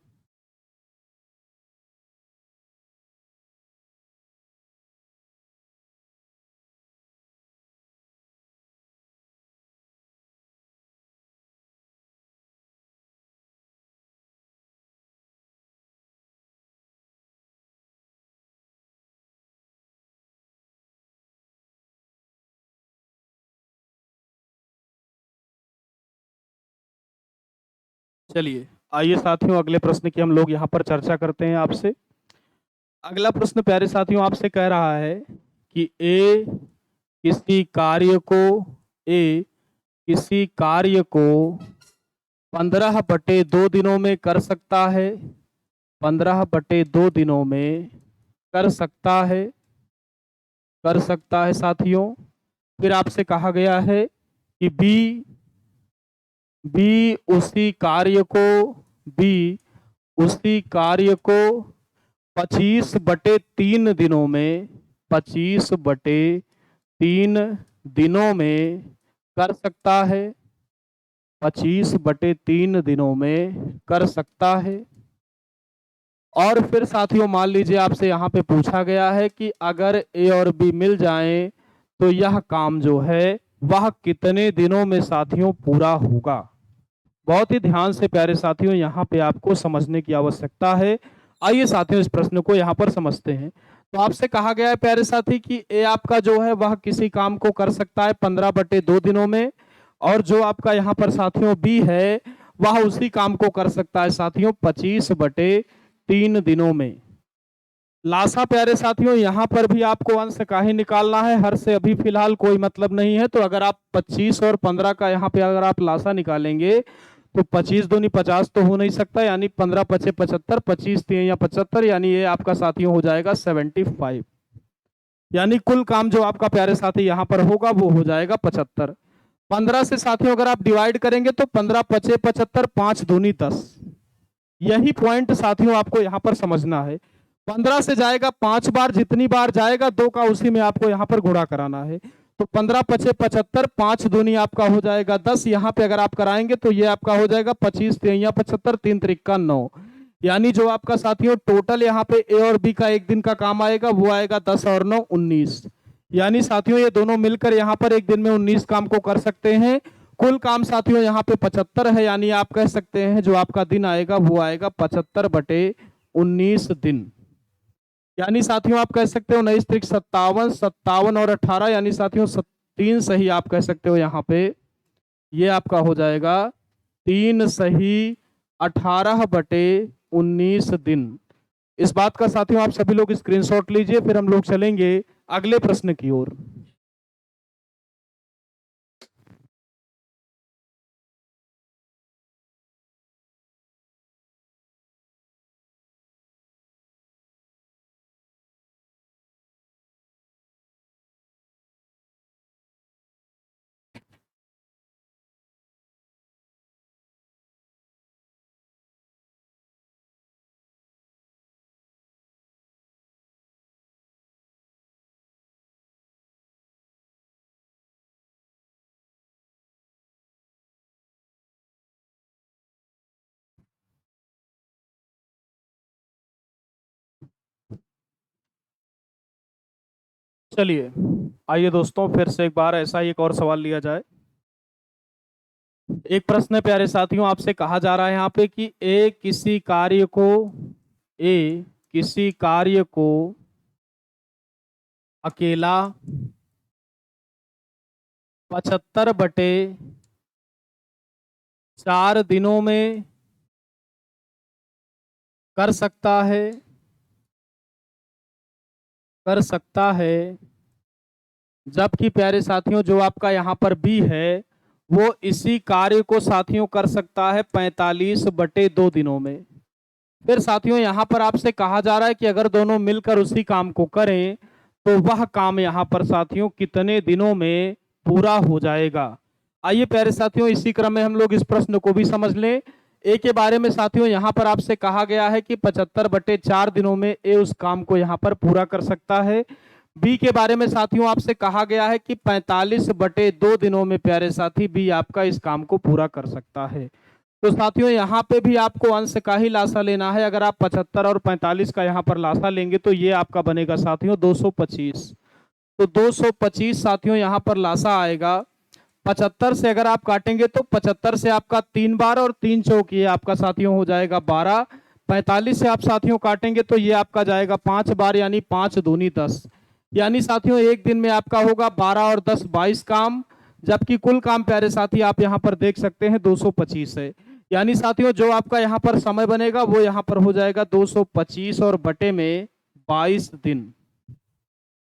Speaker 1: चलिए आइए साथियों अगले प्रश्न की हम लोग यहाँ पर चर्चा करते हैं आपसे। अगला प्रश्न प्यारे साथियों आपसे कह रहा है कि ए किसी कार्य को 15/2 दिनों में कर सकता है, 15/2 दिनों में कर सकता है, कर सकता है साथियों। फिर आपसे कहा गया है कि बी बी उसी कार्य को बी उसी कार्य को 25/3 दिनों में 25/3 दिनों में कर सकता है, 25/3 दिनों में कर सकता है। और फिर साथियों मान लीजिए आपसे यहाँ पे पूछा गया है कि अगर ए और बी मिल जाएं तो यह काम जो है वह कितने दिनों में साथियों पूरा होगा। बहुत ही ध्यान से प्यारे साथियों यहाँ पे आपको समझने की आवश्यकता है। आइए साथियों इस प्रश्न को यहाँ पर समझते हैं। तो आपसे कहा गया है प्यारे साथी कि ए आपका जो है वह किसी काम को कर सकता है 15/2 दिनों में, और जो आपका यहाँ पर साथियों बी है वह उसी काम को कर सकता है साथियों 25/3 दिनों में। लासा प्यारे साथियों यहाँ पर भी आपको अंश का ही निकालना है, हर से अभी फिलहाल कोई मतलब नहीं है। तो अगर आप 25 और 15 का यहाँ पे अगर आप लासा निकालेंगे तो 25 दूनी 50 तो हो नहीं सकता, यानी 15×5 = 75, 25×3 या 75, यानी ये आपका साथियों हो जाएगा 75, यानी कुल काम जो आपका प्यारे साथी यहाँ पर होगा वो हो जाएगा 75। 15 से साथियों अगर आप डिवाइड करेंगे तो 15×5 = 75, 5 दूनी 10, यही पॉइंट साथियों आपको यहाँ पर समझना है। 15 से जाएगा 5 बार, जितनी बार जाएगा 2 का उसी में आपको यहाँ पर गुणा कराना है। तो 15×5 = 75, 5 दूनी आपका हो जाएगा 10, यहाँ पे अगर आप कराएंगे तो ये आपका हो जाएगा 25×3 या 75, 3×3 = 9, यानी जो आपका साथियों टोटल यहाँ पे ए और बी का एक दिन का काम आएगा वो आएगा 10 और 9 19, यानी साथियों ये दोनों मिलकर यहाँ पर एक दिन में 19 काम को कर सकते हैं। कुल काम साथियों यहाँ पे 75 है, यानी आप कह सकते हैं जो आपका दिन आएगा वो आएगा 75/19 दिन, यानी साथियों आप कह सकते हो 19 त्रिक 57, 57 और 18, यानी साथियों 3 सही आप कह सकते हो यहाँ पे ये आपका हो जाएगा 3 सही 18/19 दिन। इस बात का साथियों आप सभी लोग स्क्रीनशॉट लीजिए, फिर हम लोग चलेंगे अगले प्रश्न की ओर। चलिए आइए दोस्तों, फिर से एक बार ऐसा ही एक और सवाल लिया जाए। एक प्रश्न है प्यारे साथियों, आपसे कहा जा रहा है यहाँ पे कि ए किसी कार्य को अकेला 75/4 दिनों में कर सकता है, जबकि प्यारे साथियों जो आपका यहाँ पर बी है वो इसी कार्य को साथियों कर सकता है 45/2 दिनों में। फिर साथियों यहाँ पर आपसे कहा जा रहा है कि अगर दोनों मिलकर उसी काम को करें तो वह काम यहाँ पर साथियों कितने दिनों में पूरा हो जाएगा। आइए प्यारे साथियों इसी क्रम में हम लोग इस प्रश्न को भी समझ लें। ए के बारे में साथियों यहाँ पर आपसे कहा गया है कि 75/4 दिनों में ए उस काम को यहाँ पर पूरा कर सकता है। बी के बारे में साथियों आपसे कहा गया है कि 45/2 दिनों में प्यारे साथी बी आपका इस काम को पूरा कर सकता है। तो साथियों यहाँ पे भी आपको अंश का ही लासा लेना है। अगर आप 75 और 45 का यहाँ पर लासा लेंगे तो ये आपका बनेगा साथियों 225। तो 225 साथियों यहाँ पर लासा आएगा। 75 से अगर आप काटेंगे तो 75 से आपका 3 बार और 3 चौक ये आपका साथियों हो जाएगा 12। 45 से आप साथियों काटेंगे तो ये आपका जाएगा 5 बार, यानी 5 दूनी 10। यानी साथियों एक दिन में आपका होगा 12 और 10 22 काम, जबकि कुल काम प्यारे साथी आप यहाँ पर देख सकते हैं 225 है। यानी साथियों जो आपका यहाँ पर समय बनेगा वो यहाँ पर हो जाएगा 225 और बटे में 22 दिन।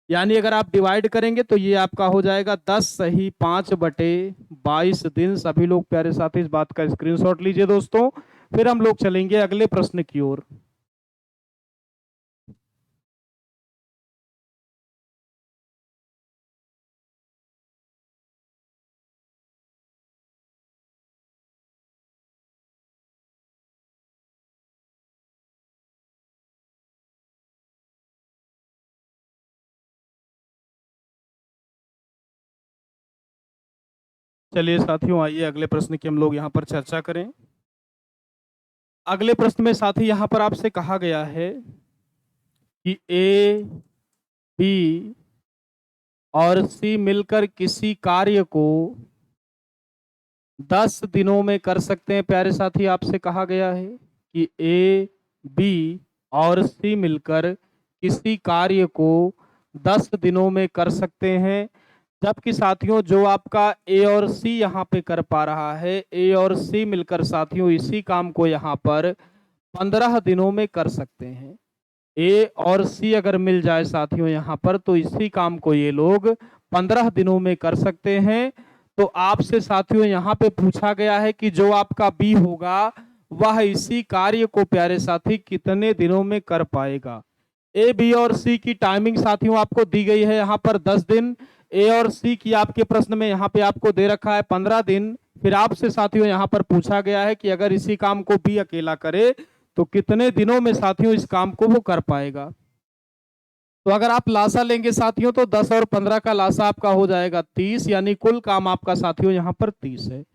Speaker 1: यानी अगर आप डिवाइड करेंगे तो ये आपका हो जाएगा 10 सही 5/22 दिन। सभी लोग प्यारे साथी इस बात का स्क्रीनशॉट लीजिए दोस्तों। फिर हम लोग चलेंगे अगले प्रश्न की ओर। चलिए साथियों आइए अगले प्रश्न की हम लोग यहाँ पर चर्चा करें। अगले प्रश्न में साथी यहाँ पर आपसे कहा गया है कि ए बी और सी मिलकर किसी कार्य को 10 दिनों में कर सकते हैं। प्यारे साथी आपसे कहा गया है कि ए बी और सी मिलकर किसी कार्य को 10 दिनों में कर सकते हैं, जबकि साथियों जो आपका ए और सी यहाँ पे कर पा रहा है, ए और सी मिलकर साथियों इसी काम को यहाँ पर 15 दिनों में कर सकते हैं। ए और सी अगर मिल जाए साथियों यहाँ पर तो इसी काम को ये लोग 15 दिनों में कर सकते हैं। तो आपसे साथियों यहाँ पे पूछा गया है कि जो आपका बी होगा वह इसी कार्य को प्यारे साथी कितने दिनों में कर पाएगा। ए बी और सी की टाइमिंग साथियों आपको दी गई है यहाँ पर 10 दिन। ए और सी की आपके प्रश्न में यहाँ पे आपको दे रखा है 15 दिन। फिर आपसे साथियों यहाँ पर पूछा गया है कि अगर इसी काम को बी अकेला करे तो कितने दिनों में साथियों इस काम को वो कर पाएगा। तो अगर आप लासा लेंगे साथियों तो 10 और 15 का लासा आपका हो जाएगा 30, यानी कुल काम आपका साथियों यहाँ पर 30 है।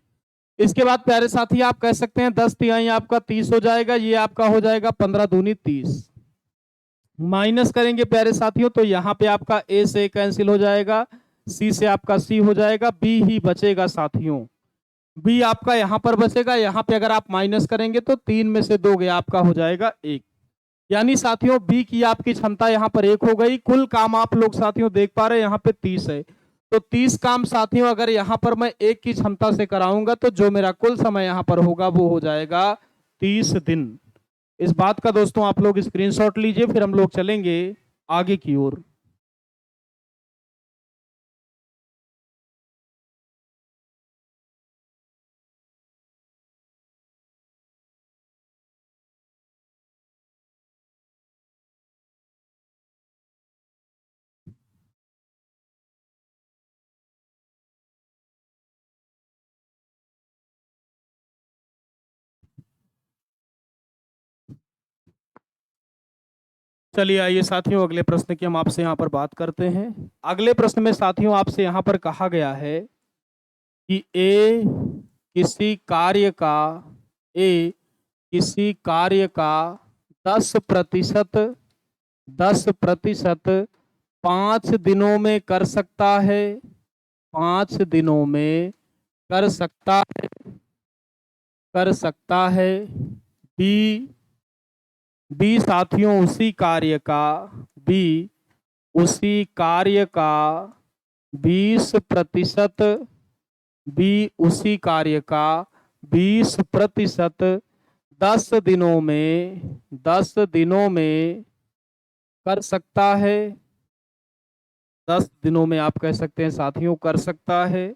Speaker 1: इसके बाद प्यारे साथी आप कह सकते हैं 10 तिहाई आपका 30 हो जाएगा, ये आपका हो जाएगा 15 दूनी 30। माइनस करेंगे प्यारे साथियों तो यहाँ पे आपका ए से कैंसिल हो जाएगा, सी से आपका सी हो जाएगा, बी ही बचेगा साथियों। बी आपका यहाँ पर बचेगा। यहाँ पे अगर आप माइनस करेंगे तो 3 में से 2 गया आपका हो जाएगा 1। यानी साथियों बी की आपकी क्षमता यहाँ पर 1 हो गई। कुल काम आप लोग साथियों देख पा रहे हैं यहाँ पे 30 है। तो 30 काम साथियों अगर यहाँ पर मैं 1 की क्षमता से कराऊंगा तो जो मेरा कुल समय यहाँ पर होगा वो हो जाएगा 30 दिन। इस बात का दोस्तों आप लोग स्क्रीनशॉट लीजिए, फिर हम लोग चलेंगे आगे की ओर। चलिए आइए साथियों अगले प्रश्न की हम आपसे यहाँ पर बात करते हैं। अगले प्रश्न में साथियों आपसे यहाँ पर कहा गया है कि ए किसी कार्य का 10% 5 दिनों में कर सकता है, 5 दिनों में कर सकता है, कर सकता है। बी, बी साथियों उसी कार्य का, बी उसी कार्य का 20%, बी उसी कार्य का 20% 10 दिनों में, 10 दिनों में कर सकता है। 10 दिनों में आप कह सकते हैं साथियों कर सकता है।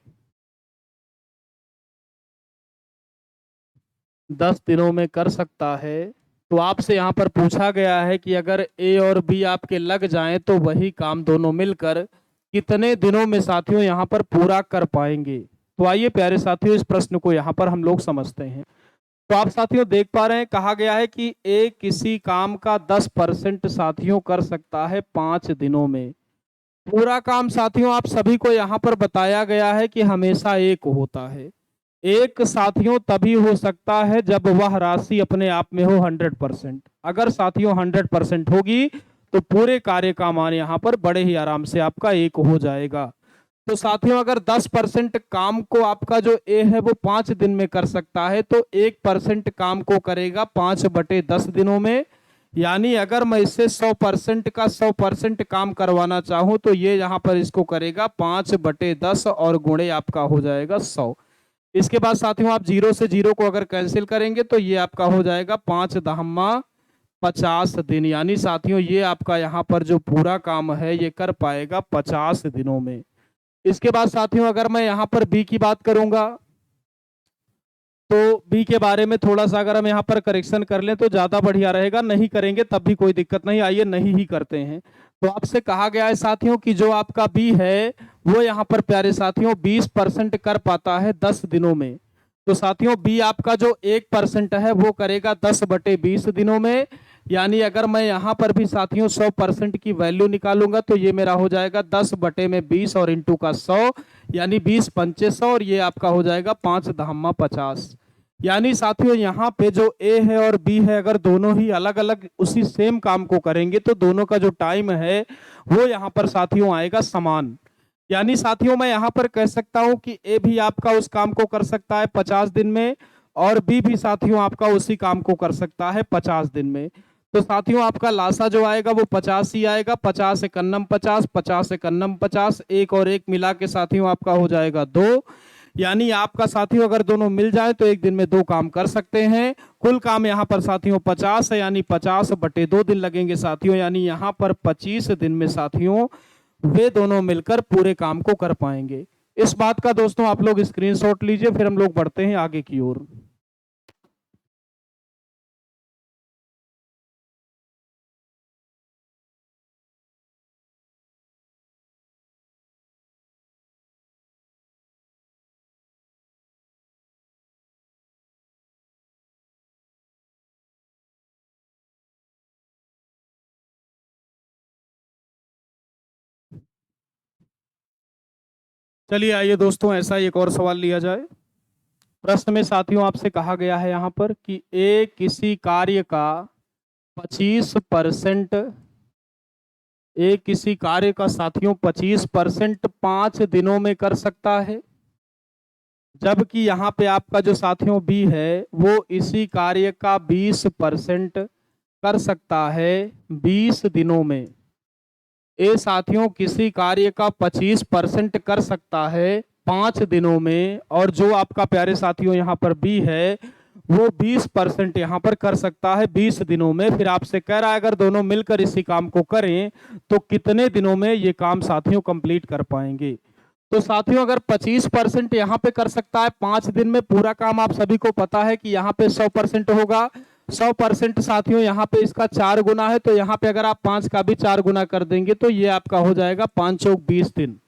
Speaker 1: 10 दिनों में कर सकता है। तो आपसे यहाँ पर पूछा गया है कि अगर ए और बी आपके लग जाएं तो वही काम दोनों मिलकर कितने दिनों में साथियों यहाँ पर पूरा कर पाएंगे। तो आइए प्यारे साथियों इस प्रश्न को यहाँ पर हम लोग समझते हैं। तो आप साथियों देख पा रहे हैं कहा गया है कि ए किसी काम का 10% साथियों कर सकता है 5 दिनों में। पूरा काम साथियों आप सभी को यहाँ पर बताया गया है कि हमेशा एक होता है। एक साथियों तभी हो सकता है जब वह राशि अपने आप में हो 100%। अगर साथियों 100% होगी तो पूरे कार्य का मान यहाँ पर बड़े ही आराम से आपका एक हो जाएगा। तो साथियों अगर 10% काम को आपका जो ए है वो 5 दिन में कर सकता है तो 1% काम को करेगा 5/10 दिनों में। यानी अगर मैं इससे 100% का 100% काम करवाना चाहूं तो ये यहाँ पर इसको करेगा 5/10 और गुणे आपका हो जाएगा 100। इसके बाद साथियों आप 0 से 0 को अगर कैंसिल करेंगे तो ये आपका हो जाएगा 5×10 50 दिन। यानी साथियों ये आपका यहाँ पर जो पूरा काम है ये कर पाएगा 50 दिनों में। इसके बाद साथियों अगर मैं यहाँ पर बी की बात करूंगा तो बी के बारे में थोड़ा सा अगर हम यहाँ पर करेक्शन कर लें तो ज्यादा बढ़िया रहेगा। नहीं करेंगे तब भी कोई दिक्कत नहीं, आइए नहीं ही करते हैं। तो आपसे कहा गया है साथियों कि जो आपका बी है वो यहाँ पर प्यारे साथियों 20% कर पाता है 10 दिनों में। तो साथियों बी आपका जो 1% है वो करेगा 10/20 दिनों में। यानी अगर मैं यहाँ पर भी साथियों 100% की वैल्यू निकालूंगा तो ये मेरा हो जाएगा 10/20 और इंटू का 100 यानी 20×5 100 और ये आपका हो जाएगा 5×10 50। यानी साथियों यहाँ पे जो ए है और बी है अगर दोनों ही अलग अलग उसी सेम काम को करेंगे तो दोनों का जो टाइम है वो यहाँ पर साथियों आएगा समान। यानी साथियों मैं यहाँ पर कह सकता हूँ कि ए भी आपका उस काम को कर सकता है 50 दिन में और बी भी साथियों आपका उसी काम को कर सकता है 50 दिन में। तो साथियों आपका लासा जो आएगा वो 50 ही आएगा। 50 एकन्नम 50, 50 एकन्नम 50, एक और एक मिला के साथियों आपका हो जाएगा 2। यानी आपका साथियों अगर दोनों मिल जाए तो एक दिन में 2 काम कर सकते हैं। कुल काम यहाँ पर साथियों 50 है यानी 50/2 दिन लगेंगे साथियों। यानी यहाँ पर 25 दिन में साथियों वे दोनों मिलकर पूरे काम को कर पाएंगे। इस बात का दोस्तों आप लोग स्क्रीनशॉट लीजिए, फिर हम लोग बढ़ते हैं आगे की ओर। चलिए आइए दोस्तों ऐसा एक और सवाल लिया जाए। प्रश्न में साथियों आपसे कहा गया है यहाँ पर कि ए किसी कार्य का 25%, ए किसी कार्य का साथियों 25% 5 दिनों में कर सकता है। जबकि यहाँ पे आपका जो साथियों बी है वो इसी कार्य का 20% कर सकता है 20 दिनों में। ए साथियों किसी कार्य का 25% कर सकता है 5 दिनों में और जो आपका प्यारे साथियों यहाँ पर बी है वो 20% यहाँ पर कर सकता है 20 दिनों में। फिर आपसे कह रहा है अगर दोनों मिलकर इसी काम को करें तो कितने दिनों में ये काम साथियों कंप्लीट कर पाएंगे। तो साथियों अगर 25% यहाँ पे कर सकता है 5 दिन में पूरा काम, आप सभी को पता है कि यहाँ पे 100% होगा। 100% साथियों यहाँ पे इसका 4 गुना है तो यहाँ पे अगर आप 5 का भी 4 गुना कर देंगे तो ये आपका हो जाएगा 5 चौक 20 दिन।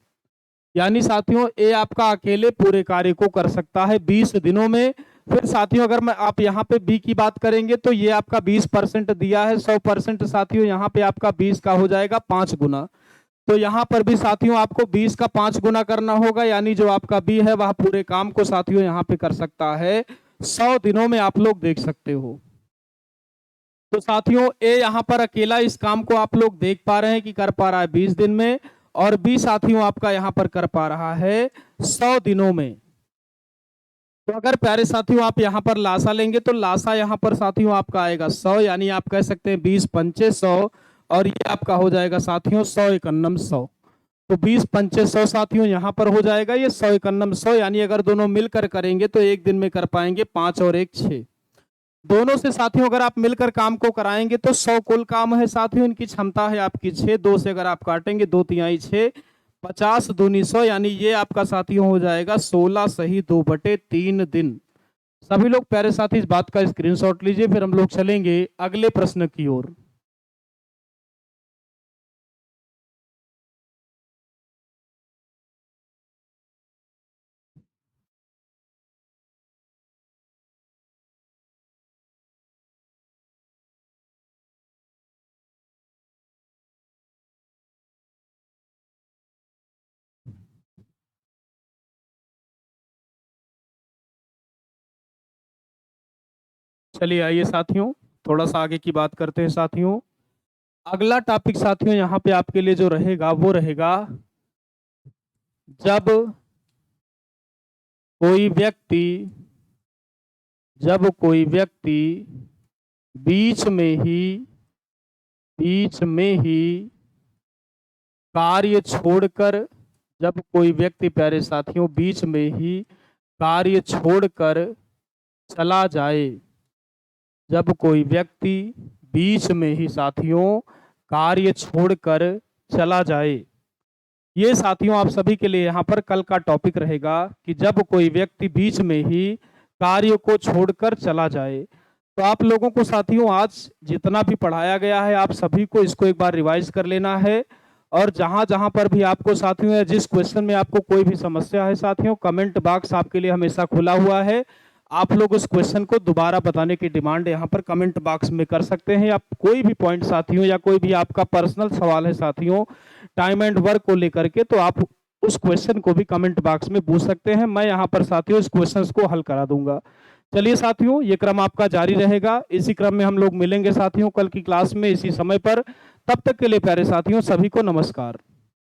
Speaker 1: यानी साथियों ए आपका अकेले पूरे कार्य को कर सकता है 20 दिनों में। फिर साथियों अगर मैं आप यहाँ पे बी की बात करेंगे तो ये आपका 20% दिया है। 100% साथियों यहाँ पे आपका 20 का हो जाएगा 5 गुना। तो यहाँ पर भी साथियों आपको 20 का 5 गुना करना होगा। यानी जो आपका बी है वह पूरे काम को साथियों यहाँ पे कर सकता है 100 दिनों में। आप लोग देख सकते हो। तो साथियों ए यहाँ पर अकेला इस काम को आप लोग देख पा रहे हैं कि कर पा रहा है 20 दिन में, और बी साथियों आपका यहाँ पर कर पा रहा है 100 दिनों में। तो अगर प्यारे साथियों आप यहाँ पर लासा लेंगे तो लासा यहाँ पर साथियों आपका आएगा 100, यानी आप कह सकते हैं 20 पंचे 100, और ये आपका हो जाएगा साथियों 100 एकन्नम 100। तो 20 पंचे 100 साथियों यहाँ पर हो जाएगा ये 100 एकन्नम 100, यानी अगर दोनों मिलकर करेंगे तो एक दिन में कर पाएंगे 5 और 1 6। दोनों से साथियों अगर आप मिलकर काम को कराएंगे तो 100 कुल काम है साथियों, इनकी क्षमता है आपकी 6, 2 से अगर आप काटेंगे 2 तिहाई 6, 50 दूनी 100, यानी ये आपका साथियों हो जाएगा 16 सही 2/3 दिन। सभी लोग प्यारे साथी इस बात का स्क्रीनशॉट लीजिए, फिर हम लोग चलेंगे अगले प्रश्न की ओर। चलिए आइए साथियों थोड़ा सा आगे की बात करते हैं साथियों। अगला टॉपिक साथियों यहाँ पे आपके लिए जो रहेगा वो रहेगा जब कोई व्यक्ति बीच में ही कार्य छोड़कर, जब कोई व्यक्ति प्यारे साथियों बीच में ही कार्य छोड़कर चला जाए, जब कोई व्यक्ति बीच में ही साथियों कार्य छोड़कर चला जाए। ये साथियों आप सभी के लिए यहाँ पर कल का टॉपिक रहेगा कि जब कोई व्यक्ति बीच में ही कार्य को छोड़कर चला जाए। तो आप लोगों को साथियों आज जितना भी पढ़ाया गया है आप सभी को इसको एक बार रिवाइज कर लेना है, और जहां जहां पर भी आपको साथियों या जिस क्वेश्चन में आपको कोई भी समस्या है साथियों, कमेंट बॉक्स आपके लिए हमेशा खुला हुआ है। आप लोग उस क्वेश्चन को दोबारा बताने की डिमांड यहाँ पर कमेंट बॉक्स में कर सकते हैं, या कोई भी पॉइंट साथियों या कोई भी आपका पर्सनल सवाल है साथियों टाइम एंड वर्क को लेकर के, तो आप उस क्वेश्चन को भी कमेंट बॉक्स में पूछ सकते हैं। मैं यहाँ पर साथियों इस क्वेश्चन को हल करा दूंगा। चलिए साथियों ये क्रम आपका जारी रहेगा, इसी क्रम में हम लोग मिलेंगे साथियों कल की क्लास में इसी समय पर। तब तक के लिए प्यारे साथियों सभी को नमस्कार।